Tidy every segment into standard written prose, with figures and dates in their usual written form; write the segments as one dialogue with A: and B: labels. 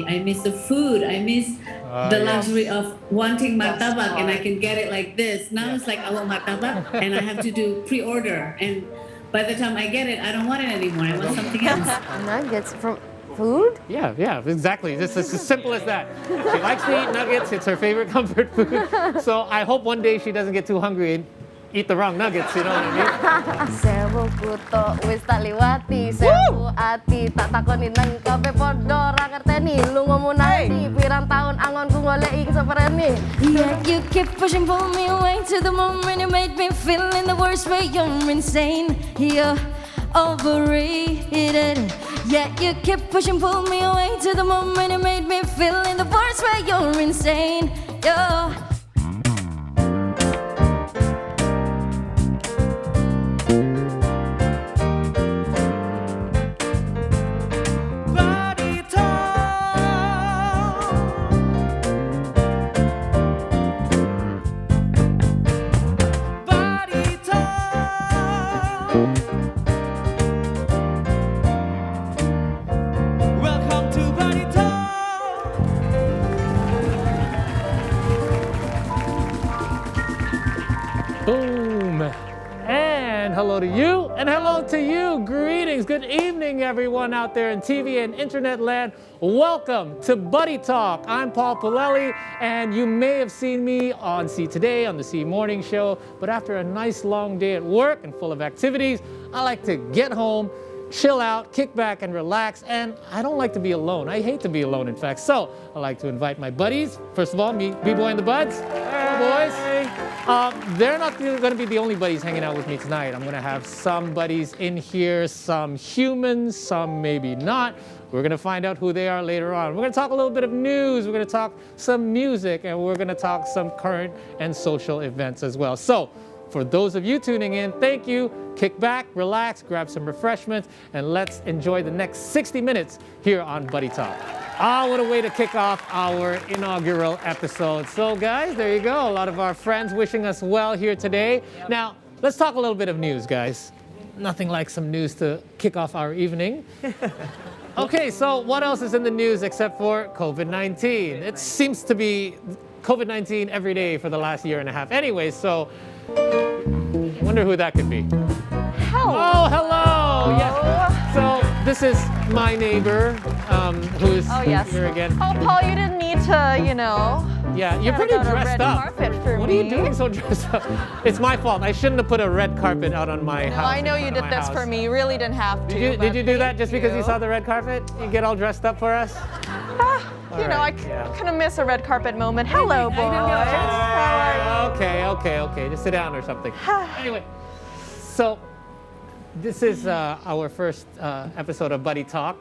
A: I miss the food. I miss the luxury of wanting martabak and I can get it like this. Now it's like I want martabak and I have to do pre-order. And by the time I get it, I don't want it anymore. I want something else.
B: Nuggets from food?
C: Yeah, exactly. It's as simple as that. She likes to eat nuggets. It's her favorite comfort food. So I hope one day she doesn't get too hungry and eat the wrong nuggets, you know what I mean?
B: Sewu kuto wis tak liwati, sewu ati tak takoni nang kabeh padha ra ngerteni lu ngomonani pirang taun angonku goleki seperene.
D: Yeah, you keep pushing, pull me away to the moment you made me feel in the worst way. You're insane, you're overrated. Yeah, you keep pushing, pull me away to the moment you made me feel in the worst way. You're insane, you're
C: Boom! And hello to you, and hello to you. Greetings, good evening, everyone out there in TV and internet land. Welcome to Buddy Talk. I'm Paul Pilelli, and you may have seen me on See Today, on the See Morning Show. But after a nice long day at work and full of activities, I like to get home, chill out, kick back and relax, and I don't like to be alone. I hate to be alone, in fact. So I like to invite my buddies. First of all, meet B-Boy and the Buds. Hello, boys. They're not going to be the only buddies hanging out with me tonight. I'm going to have some buddies in here, some humans, some maybe not. We're going to find out who they are later on. We're going to talk a little bit of news. We're going to talk some music, and we're going to talk some current and social events as well. So for those of you tuning in, thank you. Kick back, relax, grab some refreshments, and let's enjoy the next 60 minutes here on Buddy Talk. What a way to kick off our inaugural episode. So guys, there you go. A lot of our friends wishing us well here today. Now, let's talk a little bit of news, guys. Nothing like some news to kick off our evening. Okay, so what else is in the news except for COVID-19? It seems to be COVID-19 every day for the last year and a half. Anyway, so I wonder who that could be.
E: Hello.
C: Oh, hello. Yes. So this is my neighbor, who's here again.
E: Oh, Paul, you didn't need to,
C: Yeah, you're pretty
E: got a
C: dressed
E: red
C: up.
E: carpet for
C: What are you
E: me.
C: doing so dressed up? It's my fault. I shouldn't have put a red carpet out on my house.
E: I know you did this for me. You really didn't have to.
C: Did you do that just because you saw the red carpet? You get all dressed up for us?
E: I kind of miss a red carpet moment. Hello, boys. How are you?
C: Okay. Just sit down or something. Anyway, so this is our first episode of Buddy Talk.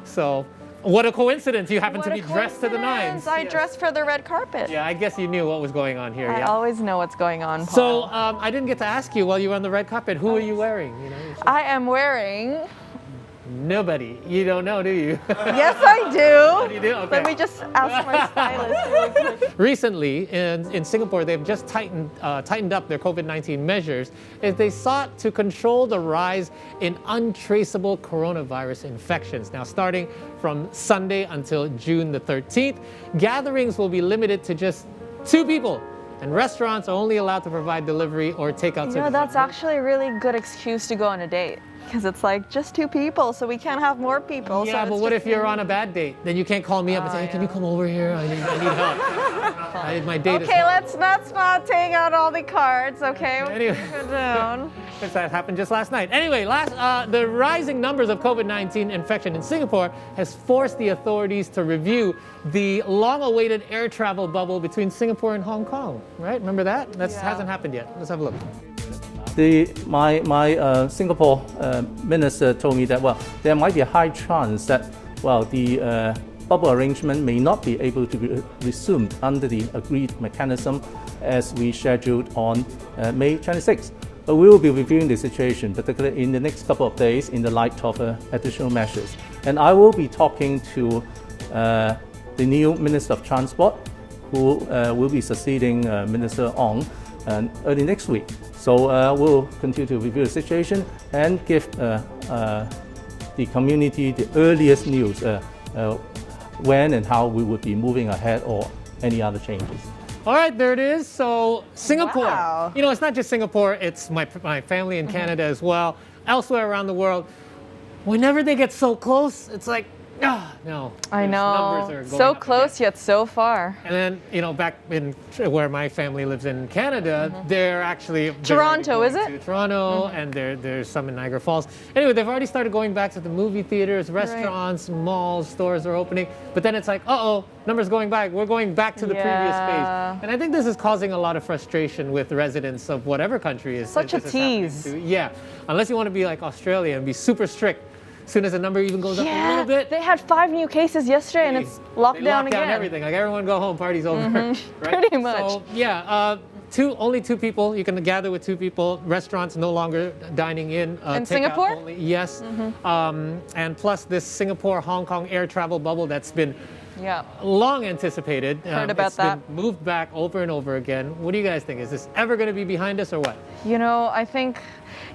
C: So what a coincidence. You happen to be dressed to the nines.
E: I dressed for the red carpet.
C: Yeah, I guess you knew what was going on here.
E: I
C: Yeah.
E: always know what's going on, Paul.
C: So I didn't get to ask you while you were on the red carpet, who are you wearing?
E: I am wearing...
C: Nobody. You don't know, do you?
E: Yes, I do.
C: You do? Okay.
E: Let me just ask my stylist really quick.
C: Recently, in Singapore, they've just tightened up their COVID-19 measures as they sought to control the rise in untraceable coronavirus infections. Now, starting from Sunday until June the 13th, gatherings will be limited to just 2 people. And restaurants are only allowed to provide delivery or takeout services.
E: That's actually a really good excuse to go on a date. Because it's like just 2 people, so we can't have more people.
C: Yeah,
E: so
C: but what if you're on a bad date? Then you can't call me up and say, hey, can you come over here? I need help. My date is...
E: Okay, let's not take out all the cards, okay?
C: Anyway.
E: Keep it down.
C: That happened just last night. Anyway, the rising numbers of COVID-19 infection in Singapore has forced the authorities to review the long-awaited air travel bubble between Singapore and Hong Kong. Right? Remember that? That hasn't happened yet. Let's have a look.
F: My Singapore minister told me that there might be a high chance that the bubble arrangement may not be able to be resumed under the agreed mechanism as we scheduled on May 26th. But we will be reviewing the situation, particularly in the next couple of days, in the light of additional measures. And I will be talking to the new Minister of Transport, who will be succeeding Minister Ong early next week. So we'll continue to review the situation and give the community the earliest news when and how we would be moving ahead or any other changes.
C: All right, there it is. So Singapore.
E: Wow.
C: You know, it's not just Singapore. It's my family in Canada as well. Elsewhere around the world, whenever they get so close, it's like, no.
E: I
C: These
E: know.
C: numbers are going
E: So
C: up
E: close
C: again.
E: yet so far.
C: And then, you know, back in where my family lives in Canada, they're actually
E: Toronto,
C: they're
E: is
C: already
E: it?
C: going to Toronto, and there's some in Niagara Falls. Anyway, they've already started going back to the movie theaters, restaurants, malls, stores are opening. But then it's like, numbers going back. We're going back to the previous phase. And I think this is causing a lot of frustration with residents of whatever country is.
E: Such a
C: this is happening
E: tease.
C: to. Yeah, unless you want to be like Australia and be super strict. As soon as the number even goes up a little bit,
E: they had 5 new cases yesterday and it's locked
C: they
E: down
C: lock
E: again.
C: down everything. Like everyone go home, party's over. Right?
E: Pretty much.
C: So yeah, only 2 people. You can gather with 2 people. Restaurants no longer dining in.
E: In
C: takeout
E: Singapore?
C: Only. Yes. And plus this Singapore-Hong Kong air travel bubble that's been
E: Yeah.
C: long anticipated.
E: Heard about
C: it's
E: that.
C: been moved back over and over again. What do you guys think? Is this ever going to be behind us or what?
E: You know, I think,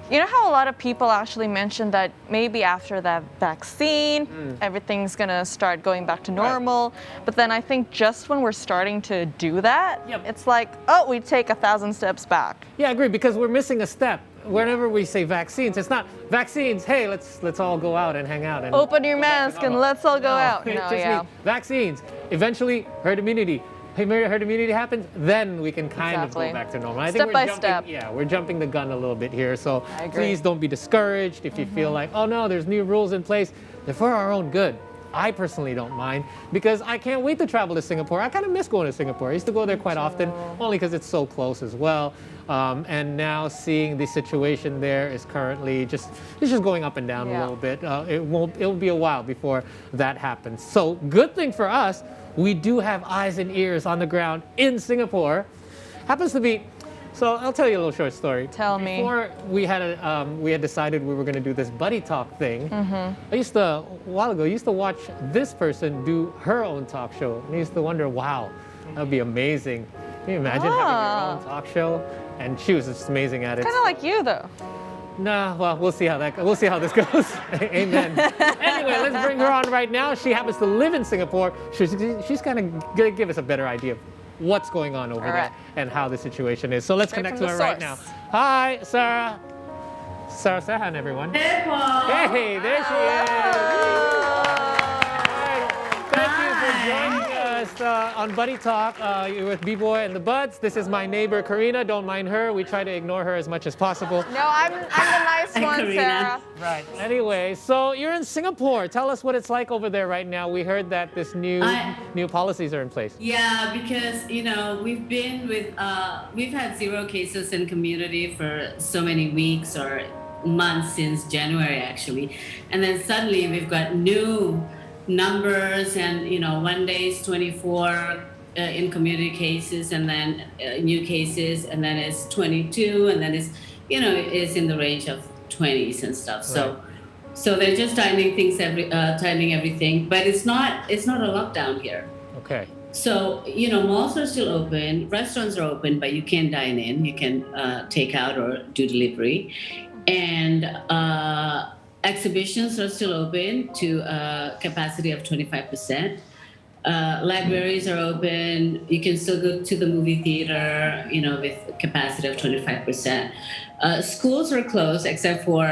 E: you know how a lot of people actually mentioned that maybe after that vaccine, everything's gonna start going back to normal. But then I think just when we're starting to do that, it's like, we take 1,000 steps back.
C: Yeah, I agree, because we're missing a step. Whenever we say vaccines, it's not vaccines. Hey, let's all go out and hang out and
E: Open your
C: go back to
E: mask and
C: normal.
E: let's all go out.
C: It
E: No,
C: just
E: yeah.
C: means vaccines. Eventually, herd immunity. Hey, herd immunity happens, then we can kind
E: Exactly.
C: of go back to normal. I
E: Step
C: think
E: by
C: we're jumping,
E: step.
C: Yeah, we're jumping the gun a little bit here. So
E: I agree.
C: please don't be discouraged if you feel like, oh no, there's new rules in place. They're for our own good. I personally don't mind because I can't wait to travel to Singapore. I kind of miss going to Singapore. I used to go there quite often, only because it's so close as well. And now seeing the situation there is currently it's just going up and down a little bit. It'll be a while before that happens. So good thing for us, we do have eyes and ears on the ground in Singapore. Happens to be. So I'll tell you a little short story.
E: Tell me.
C: Before we had decided we were going to do this buddy talk thing. I used to, a while ago, watch this person do her own talk show, and I used to wonder, wow, that would be amazing. Can you imagine having your own talk show? And she was just amazing at it.
E: Kind of like you though.
C: Nah, well, we'll see how this goes. Amen. Anyway, let's bring her on right now. She happens to live in Singapore. She's kind of gonna give us a better idea of what's going on over there and how the situation is. So let's
E: Straight
C: connect
E: from
C: to her
E: the
C: right now.
E: source.
C: Hi, Sarah. Sarah Sechan, everyone.
A: Hey, Paul.
C: Hey, there she is. Thank you for joining us on Buddy Talk. You're with B-Boy and the Buds. This is my neighbor, Karina. Don't mind her. We try to ignore her as much as possible.
E: No, I'm the nice one,
A: Karina.
E: Sarah.
C: Right. Anyway, so you're in Singapore. Tell us what it's like over there right now. We heard that this new policies are in place.
A: Yeah, because we've had 0 cases in community for so many weeks or months since January actually, and then suddenly we've got new numbers, and one day is 24 in community cases, and then new cases, and then it's 22, and then it's in the range of 20s and stuff.
C: Right.
A: So they're just tightening everything, but it's not a lockdown here.
C: Okay.
A: So, malls are still open, restaurants are open, but you can't dine in. You can take out or do delivery. And exhibitions are still open to a capacity of 25%. Libraries are open. You can still go to the movie theater, with a capacity of 25%. Schools are closed except for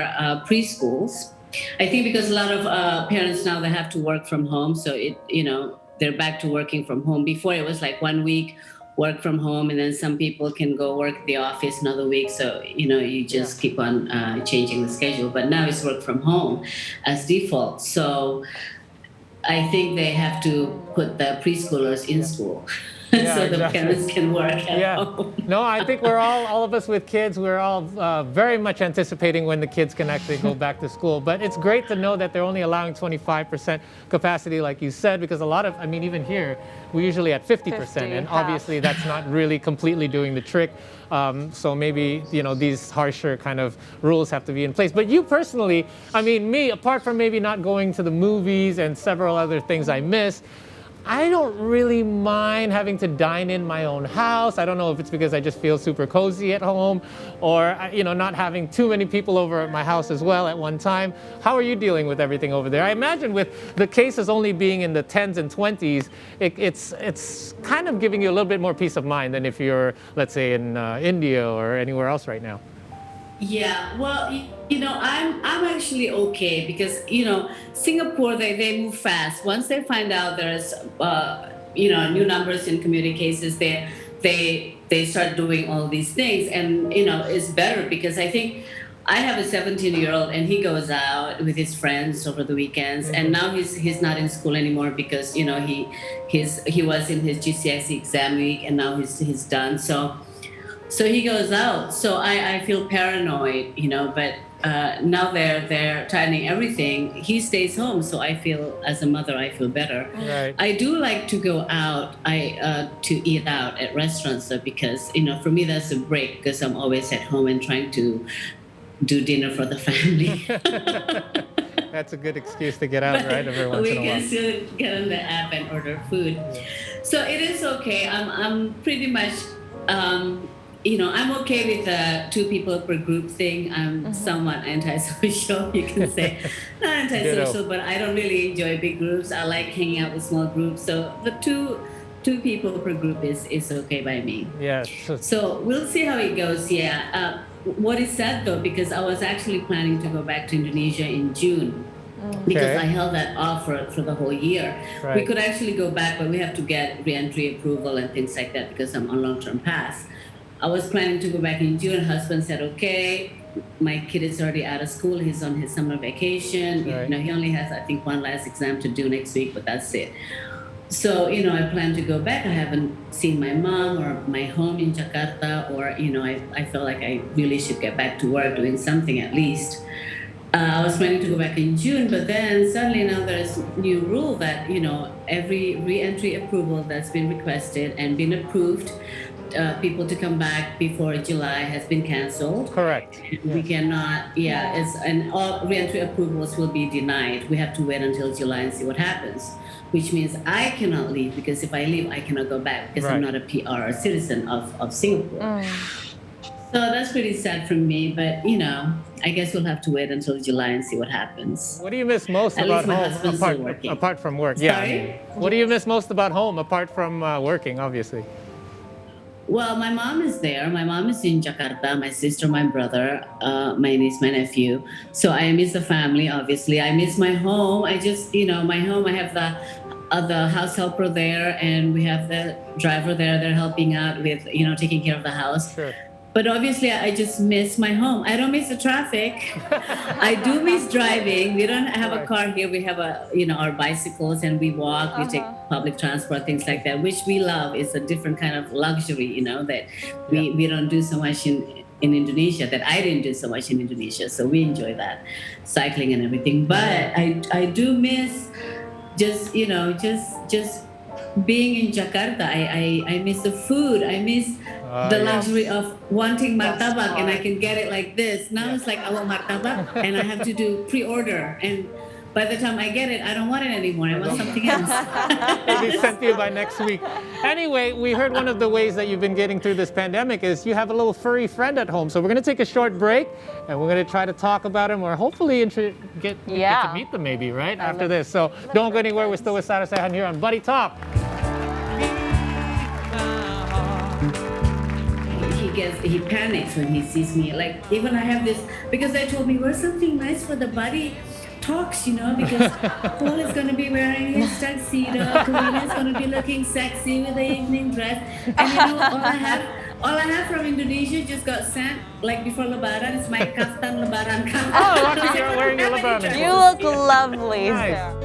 A: preschools. I think because a lot of parents now, they have to work from home. So they're back to working from home. Before it was like 1 week work from home, and then some people can go work at the office another week. So, you just keep on changing the schedule. But now it's work from home as default. So I think they have to put the preschoolers in school so the parents can work at home.
C: No, I think we're all of us with kids, we're all very much anticipating when the kids can actually go back to school. But it's great to know that they're only allowing 25% capacity, like you said, because even here, we're usually at 50%, and obviously that's not really completely doing the trick. So maybe, these harsher kind of rules have to be in place. But you personally, me, apart from maybe not going to the movies and several other things I miss, I don't really mind having to dine in my own house. I don't know if it's because I just feel super cozy at home, or not having too many people over at my house as well at one time. How are you dealing with everything over there? I imagine with the cases only being in the 10s and 20s, it's kind of giving you a little bit more peace of mind than if you're, let's say, in India or anywhere else right now.
A: Yeah, well, I'm actually okay because Singapore they move fast. Once they find out there's new numbers in community cases, they start doing all these things, and it's better because I think I have a 17-year-old and he goes out with his friends over the weekends, and now he's not in school anymore because he was in his GCSE exam week and now he's done. So he goes out. So I feel paranoid, but now they're tightening everything. He stays home, so I feel, as a mother, I feel better.
C: Right.
A: I do like to go out, to eat out at restaurants, though, because for me that's a break because I'm always at home and trying to do dinner for the family.
C: That's a good excuse to get out, right? Every once in a while.
A: We can still get on the app and order food. So it is okay. I'm pretty much. I'm okay with the 2 people per group thing. I'm somewhat antisocial, you can say. Not antisocial, but I don't really enjoy big groups. I like hanging out with small groups. So the two people per group is okay by me.
C: Yeah.
A: So we'll see how it goes. Yeah. What is sad though, because I was actually planning to go back to Indonesia in June. Because I held that off for the whole year.
C: Right.
A: We could actually go back, but we have to get re-entry approval and things like that because I'm on long-term pass. I was planning to go back in June. Husband said, okay, my kid is already out of school. He's on his summer vacation.
C: Right.
A: He only has, I think, one last exam to do next week, but that's it. So, I plan to go back. I haven't seen my mom or my home in Jakarta, or, I feel like I really should get back to work doing something at least. I was planning to go back in June, but then suddenly now there's a new rule that, every re-entry approval that's been requested and been approved, people to come back before July has been canceled.
C: Correct.
A: We cannot, and all re-entry approvals will be denied. We have to wait until July and see what happens, which means I cannot leave because if I leave, I cannot go back because I'm not a PR or citizen of Singapore. So that's pretty sad for me, but I guess we'll have to wait until July and see what happens.
C: What do you miss most
A: At
C: about
A: least my
C: home
A: husband's still working.
C: apart from work?
A: Sorry?
C: Yeah. What do you miss most about home apart from working, obviously?
A: Well, my mom is there. My mom is in Jakarta. My sister, my brother, my niece, my nephew. So I miss the family, obviously. I miss my home. I just, my home, I have the house helper there, and we have the driver there. They're helping out with, taking care of the house.
C: Sure.
A: But obviously, I just miss my home. I don't miss the traffic. I do miss driving. We don't have a car here. We have our bicycles, and we walk. We take public transport, things like that, which we love. It's a different kind of luxury, that we don't do so much in Indonesia. That I didn't do so much in Indonesia. So we enjoy that, cycling and everything. But I do miss just being in Jakarta. I miss the food. I miss the luxury of wanting martabak, and I can get it like this. Now it's like I want martabak and I have to do pre-order, and by the time I get it, I don't want it anymore. I want something else.
C: It'll be sent to you by next week. Anyway, we heard one of the ways that you've been getting through this pandemic is you have a little furry friend at home. So we're going to take a short break, and we're going to try to talk about him, or hopefully get to meet them maybe, right, after this. So don't go anywhere. We're still with Sarah Sechan here on Buddy Talk.
A: He panics when he sees me. Like, even I have this, because they told me, wear something nice for the Buddy Talks, because Paul is going to be wearing his tuxedo, Karina is going to be looking sexy with the evening dress, and all I have from Indonesia just got sent like before Lebaran. It's my kaftan Lebaran kaftan.
C: Oh, lucky you're wearing your Lebaran.
E: You look lovely.
C: Nice.